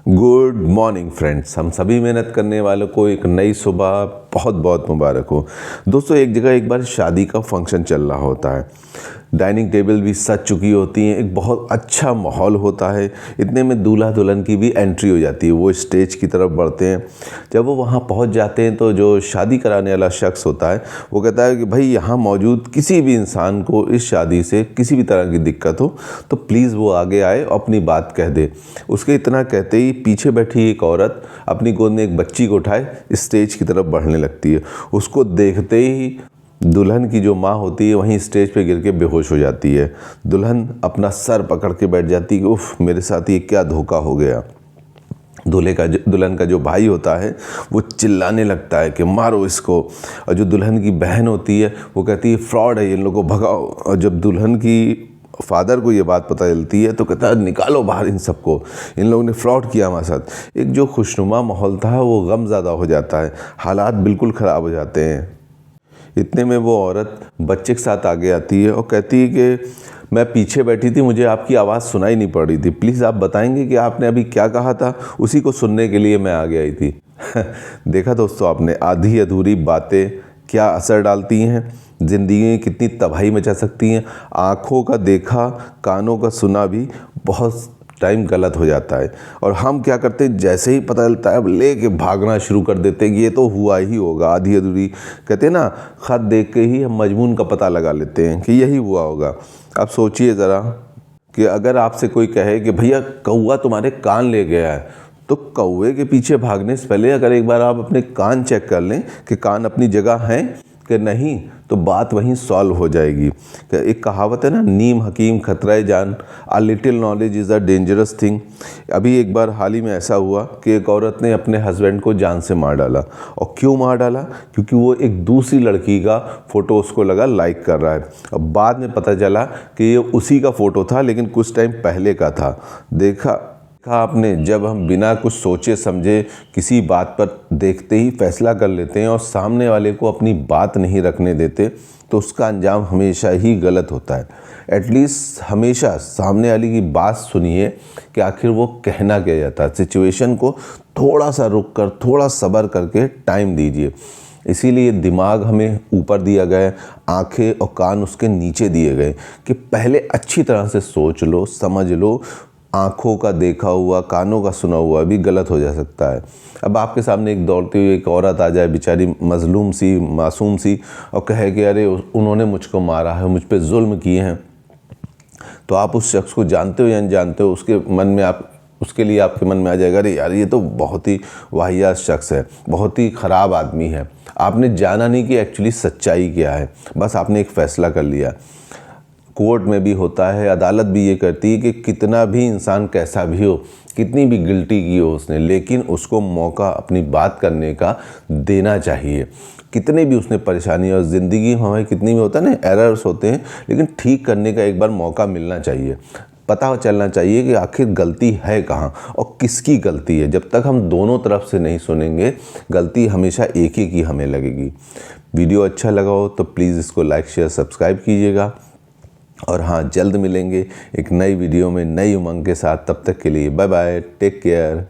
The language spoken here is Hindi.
Good morning friends. हम सभी मेहनत करने वालों को एक नई सुबह बहुत बहुत मुबारक हो। दोस्तों, एक जगह एक बार शादी का फंक्शन चल रहा होता है, डाइनिंग टेबल भी सज चुकी होती हैं, एक बहुत अच्छा माहौल होता है। इतने में दूल्हा दुल्हन की भी एंट्री हो जाती है। वो स्टेज की तरफ बढ़ते हैं। जब वो वहाँ पहुँच जाते हैं तो जो शादी कराने वाला शख्स होता है वो कहता है कि भाई यहाँ मौजूद किसी भी इंसान को इस शादी से किसी भी तरह की दिक्कत हो तो प्लीज़ वो आगे आए और अपनी बात कह दे। उसके इतना कहते ही पीछे बैठी एक औरत अपनी गोद में एक बच्ची को उठाए स्टेज की तरफ बढ़ने लगती है। उसको देखते ही दुल्हन की जो माँ होती है वहीं स्टेज पे गिर के बेहोश हो जाती है। दुल्हन अपना सर पकड़ के बैठ जाती है कि उफ, मेरे साथ ये क्या धोखा हो गया। दुल्हन का जो भाई होता है वो चिल्लाने लगता है कि मारो इसको, और जो दुल्हन की बहन होती है वो कहती है फ्रॉड है, इन लोगों को भगाओ। और जब दुल्हन की फादर को ये बात पता चलती है तो कहता है निकालो बाहर इन सबको, इन लोगों ने फ्रॉड किया हमारे साथ। एक जो खुशनुमा माहौल था वो गमज़्यादा हो जाता है, हालात बिल्कुल ख़राब हो जाते हैं। इतने में वो औरत बच्चे के साथ आगे आती है और कहती है कि मैं पीछे बैठी थी, मुझे आपकी आवाज़ सुनाई नहीं पड़ रही थी, प्लीज़ आप बताएंगे कि आपने अभी क्या कहा था, उसी को सुनने के लिए मैं आगे आई थी। देखा दोस्तों आपने, आधी अधूरी बातें क्या असर डालती हैं, ज़िंदगी में कितनी तबाही मचा सकती हैं। आँखों का देखा कानों का सुना भी बहुत टाइम गलत हो जाता है, और हम क्या करते हैं जैसे ही पता चलता है अब ले के भागना शुरू कर देते हैं कि ये तो हुआ ही होगा। आधी अधूरी कहते हैं ना, खत देख के ही हम मजमून का पता लगा लेते हैं कि यही हुआ होगा। अब सोचिए ज़रा कि अगर आपसे कोई कहे कि भैया कौवा तुम्हारे कान ले गया है, तो कौवे के पीछे भागने से पहले अगर एक बार आप अपने कान चेक कर लें कि कान अपनी जगह हैं कि नहीं, तो बात वहीं सॉल्व हो जाएगी। एक कहावत है ना, नीम हकीम खतरा जान, आ little knowledge is a dangerous thing. अभी एक बार हाल ही में ऐसा हुआ कि एक औरत ने अपने हस्बैंड को जान से मार डाला। और क्यों मार डाला? क्योंकि वो एक दूसरी लड़की का फ़ोटो उसको लगा लाइक कर रहा है। अब बाद में पता चला कि ये उसी का फ़ोटो था, लेकिन कुछ टाइम पहले का था। देखा आपने, जब हम बिना कुछ सोचे समझे किसी बात पर देखते ही फैसला कर लेते हैं और सामने वाले को अपनी बात नहीं रखने देते तो उसका अंजाम हमेशा ही गलत होता है। एटलीस्ट हमेशा सामने वाले की बात सुनिए कि आखिर वो कहना क्या चाहता है। सिचुएशन को थोड़ा सा रुक कर, थोड़ा सब्र करके टाइम दीजिए। इसीलिए दिमाग हमें ऊपर दिया गया, आंखें और कान उसके नीचे दिए गए कि पहले अच्छी तरह से सोच लो, समझ लो। आँखों का देखा हुआ कानों का सुना हुआ भी गलत हो जा सकता है। अब आपके सामने एक दौड़ती हुई एक औरत आ जाए, बेचारी मजलूम सी, मासूम सी, और कहे कि अरे उन्होंने मुझको मारा है, मुझ पे जुल्म किए हैं, तो आप उस शख्स को जानते हो या नहीं जानते हो, उसके लिए आपके मन में आ जाएगा अरे यार ये तो बहुत ही वाहियात शख्स है, बहुत ही ख़राब आदमी है। आपने जाना नहीं कि एक्चुअली सच्चाई क्या है, बस आपने एक फ़ैसला कर लिया। कोर्ट में भी होता है, अदालत भी ये करती है कि कितना भी इंसान कैसा भी हो, कितनी भी गिल्टी की हो उसने, लेकिन उसको मौका अपनी बात करने का देना चाहिए। कितने भी उसने परेशानी, और ज़िंदगी हमें कितनी भी होता है ना, एरर्स होते हैं, लेकिन ठीक करने का एक बार मौका मिलना चाहिए। पता चलना चाहिए कि आखिर गलती है कहाँ और किसकी गलती है। जब तक हम दोनों तरफ से नहीं सुनेंगे, गलती हमेशा एक ही की हमें लगेगी। वीडियो अच्छा लगा हो तो प्लीज़ इसको लाइक शेयर सब्सक्राइब कीजिएगा। और हाँ, जल्द मिलेंगे एक नई वीडियो में नई उमंग के साथ। तब तक के लिए बाय बाय, टेक केयर।